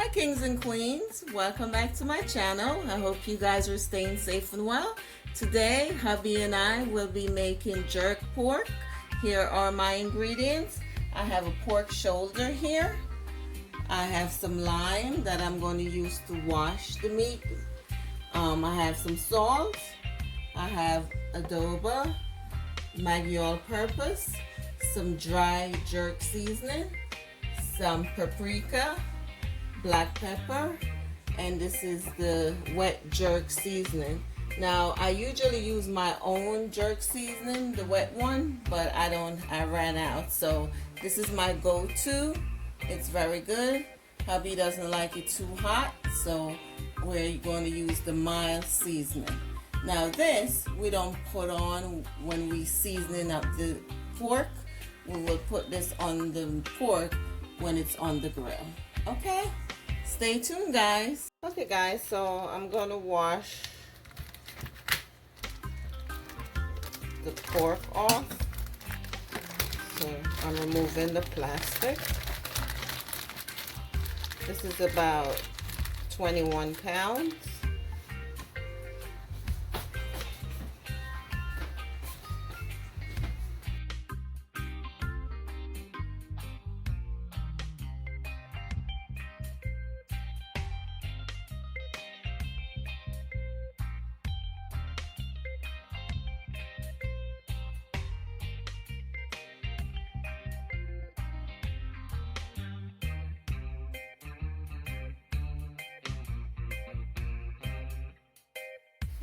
Hi kings and queens, welcome back to my channel. I hope you guys are staying safe and well. Today hubby and I will be making jerk pork. Here are my ingredients. I have a pork shoulder here. I have some lime that I'm going to use to wash the meat. I have some salt. I have adobo, Maggie all-purpose, some dry jerk seasoning, some paprika, black pepper, and this is the wet jerk seasoning. Now I usually use my own jerk seasoning, the wet one, but I ran out, so this is my go-to. It's very good. Hubby doesn't like it too hot, so we're going to use the mild seasoning. Now this we don't put on when we seasoning up the pork. We will put this on the pork when it's on the grill. Okay? Stay tuned, guys. Okay, guys, so I'm going to wash the pork off. So I'm removing the plastic. This is about 21 pounds.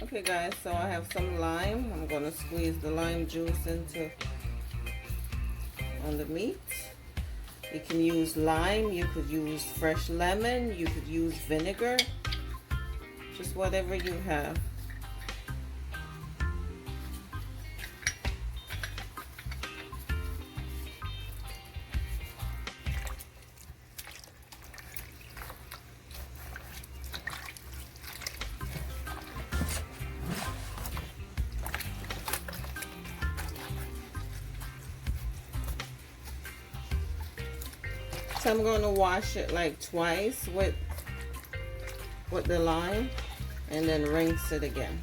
Okay guys, so I have some lime. I'm going to squeeze the lime juice on the meat. You can use lime, you could use fresh lemon, you could use vinegar, just whatever you have. So I'm going to wash it like twice with the lime and then rinse it again.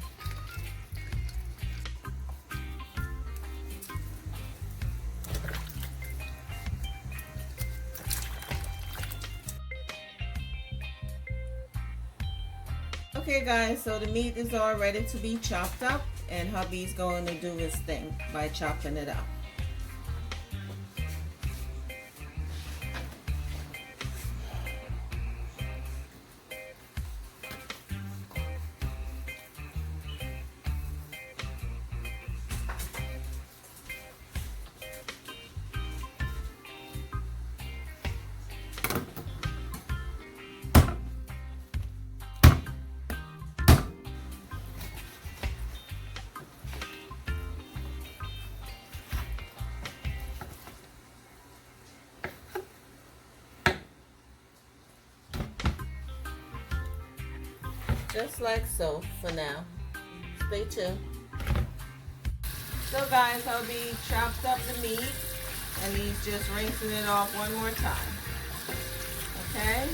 Okay guys, so the meat is all ready to be chopped up, and hubby's going to do his thing by chopping it up. Just like so for now. Stay tuned. So guys, I'll be chopped up the meat and he's just rinsing it off one more time. Okay?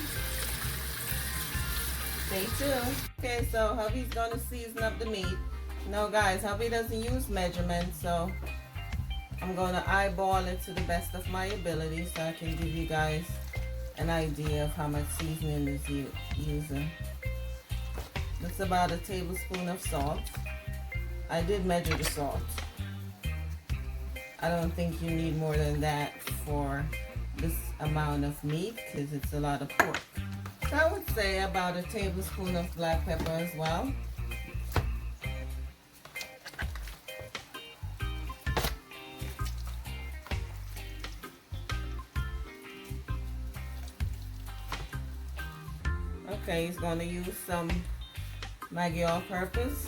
Stay tuned. Okay, so hubby's gonna season up the meat. No guys, hubby doesn't use measurements, so I'm gonna eyeball it to the best of my ability so I can give you guys an idea of how much seasoning is using. It's about a tablespoon of salt. I did measure the salt. I don't think you need more than that for this amount of meat because it's a lot of pork. So I would say about a tablespoon of black pepper as well. Okay, he's going to use some Maggie all-purpose.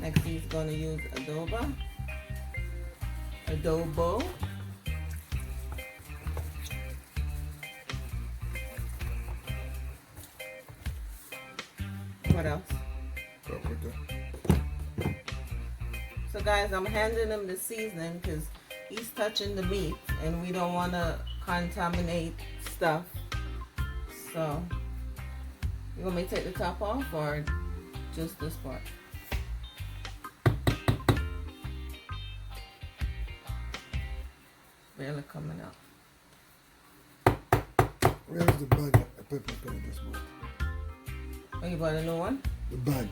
Next he's going to use adobo. What else? Paprika. So guys, I'm handing him the seasoning because he's touching the meat and we don't want to contaminate stuff. So, you want me to take the top off or just this part? Barely coming out. Where's the bag of paprika I just bought? Oh, you bought a new one? The bag.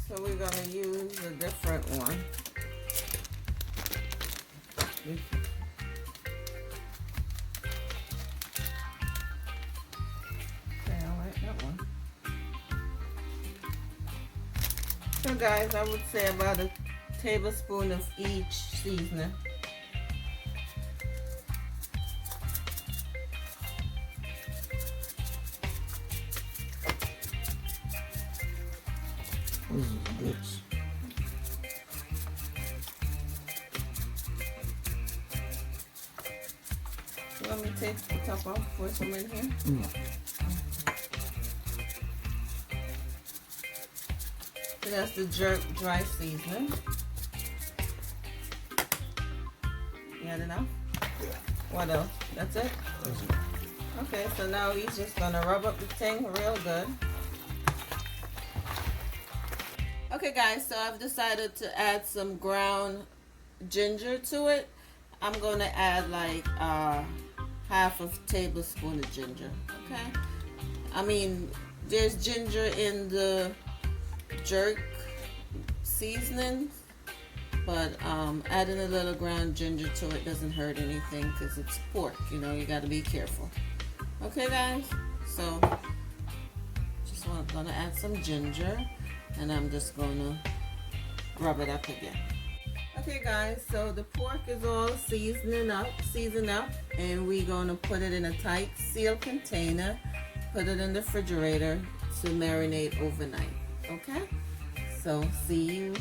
So we're gonna use a different one. Okay, I like that one. So guys, I would say about a tablespoon of each seasoning. This is grapes. You want me to take the top off, pour some in here? So that's the jerk dry seasoning. You had enough? Yeah. What else? That's it? That's it. Okay, so now he's just gonna rub up the thing real good. Okay guys, so I've decided to add some ground ginger to it. I'm gonna add like half a tablespoon of ginger, okay? I mean, there's ginger in the jerk seasonings, but adding a little ground ginger to it doesn't hurt anything because it's pork, you know, you gotta be careful. Okay guys, so just gonna add some ginger and I'm just gonna rub it up again. Okay guys, so the pork is all seasoned up, and we're gonna put it in a tight sealed container, put it in the refrigerator to marinate overnight. Okay, so see you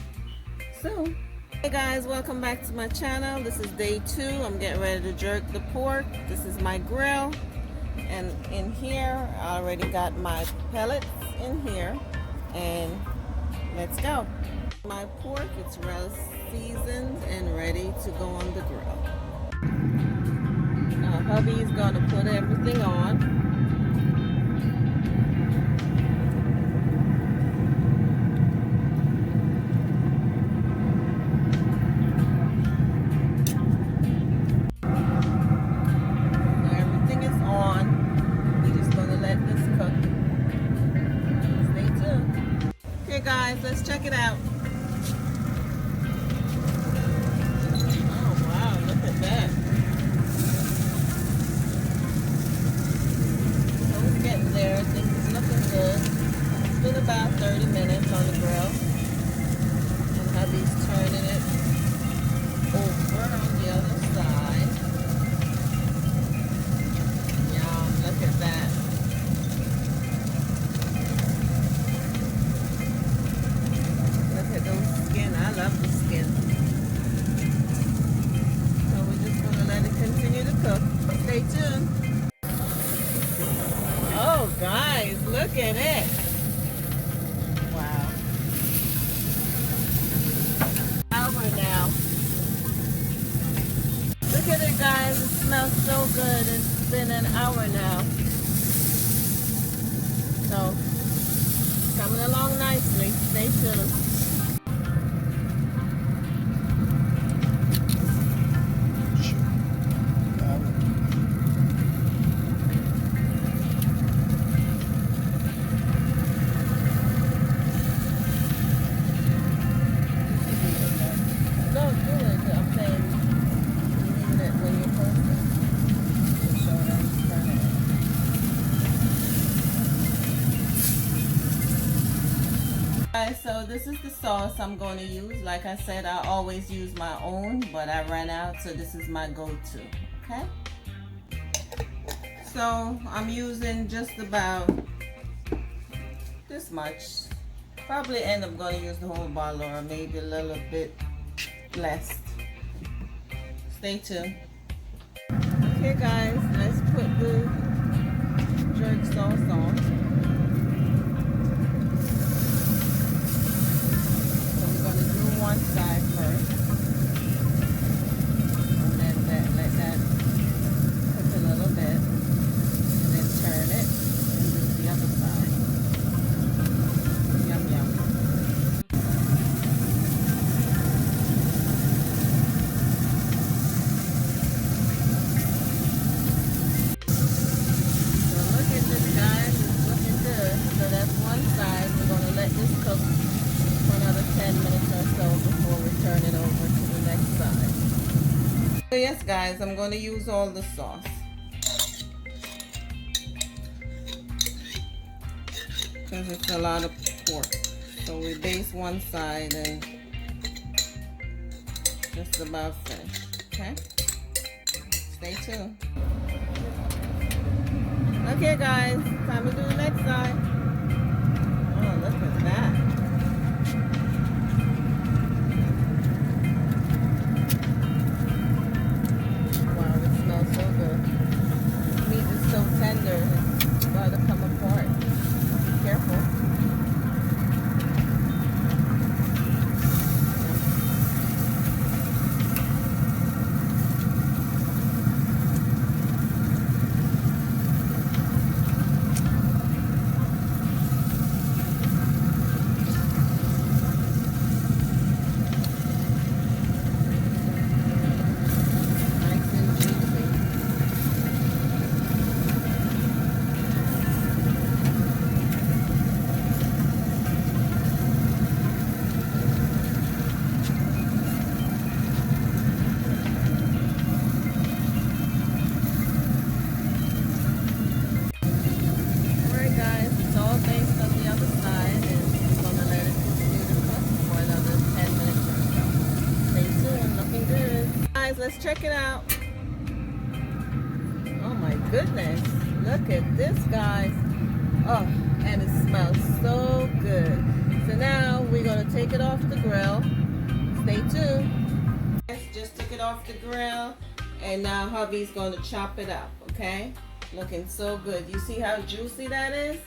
soon. Hey guys, welcome back to my channel. This is day 2. I'm getting ready to jerk the pork. This is my grill, and in here I already got my pellets in here, and let's go. My pork, it's well seasoned and ready to go on the grill. Now hubby's gonna put everything on. Now everything is on. We're just gonna let this cook. Stay tuned. Okay guys, let's check it out. Oh wow, look at that. So it's getting there. Things is looking good. It's been about 30 minutes on the grill. And hubby's turning it over on the other side. Yum, look at that. Look at those skin. I love the skin. So we're just going to let it continue to cook. Stay tuned. Oh, guys, look at it. Wow. Hour now. Look at it, guys. It smells so good. It's been an hour now. So, coming along nicely. Stay tuned. Don't do it. I'm saying leave it when you're posting. So that's perfect. Alright, so this is the sauce I'm going to use. Like I said, I always use my own, but I ran out, so this is my go-to. Okay? So I'm using just about this much Probably end up going to use the whole bottle or maybe a little bit less. Stay tuned. Okay guys, let's put the jerk sauce on. So we're going to do one side first. And then let that cook a little bit. And then turn it and do the other side. Yum yum. So yes guys, I'm going to use all the sauce. Because it's a lot of pork. So we baste one side and just about finished. Okay? Stay tuned. Okay guys, time to do the next side. Oh, look at that. So good. Meat is so tender, it's about to come apart. Be careful. Let's check it out. Oh my goodness, look at this guys. Oh, and it smells so good. So now we're going to take it off the grill. Stay tuned. Just took it off the grill and now hubby's going to chop it up. Okay, looking so good. You see how juicy that is?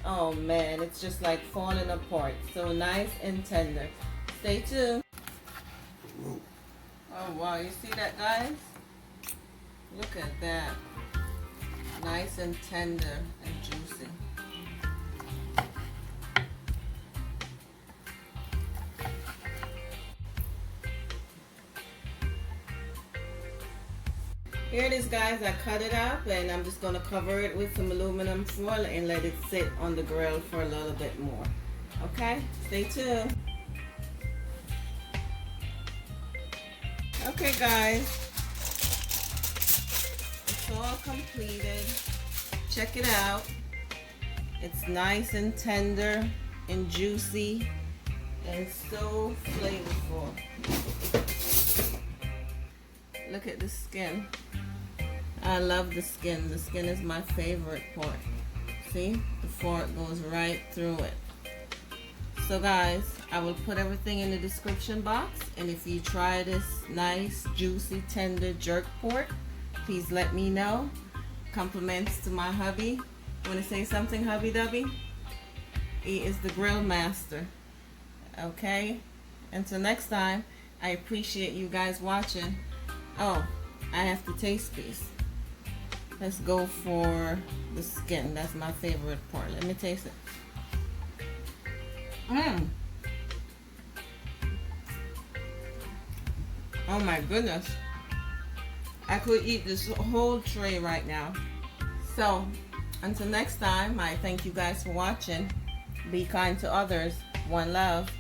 Oh man, it's just like falling apart. So nice and tender. Stay tuned. Oh wow, you see that guys? Look at that. Nice and tender and juicy. Here it is guys, I cut it up and I'm just going to cover it with some aluminum foil and let it sit on the grill for a little bit more. Okay, stay tuned. Okay guys, it's all completed. Check it out. It's nice and tender and juicy and so flavorful. Look at the skin. I love the skin. The skin is my favorite part. See? The fork goes right through it. So guys, I will put everything in the description box, and if you try this nice, juicy, tender jerk pork, please let me know. Compliments to my hubby. Want to say something, hubby dubby? He is the grill master. Okay? Until next time, I appreciate you guys watching. Oh, I have to taste these. Let's go for the skin. That's my favorite part. Let me taste it. Oh my goodness. I could eat this whole tray right now. So, until next time, I thank you guys for watching. Be kind to others. One love.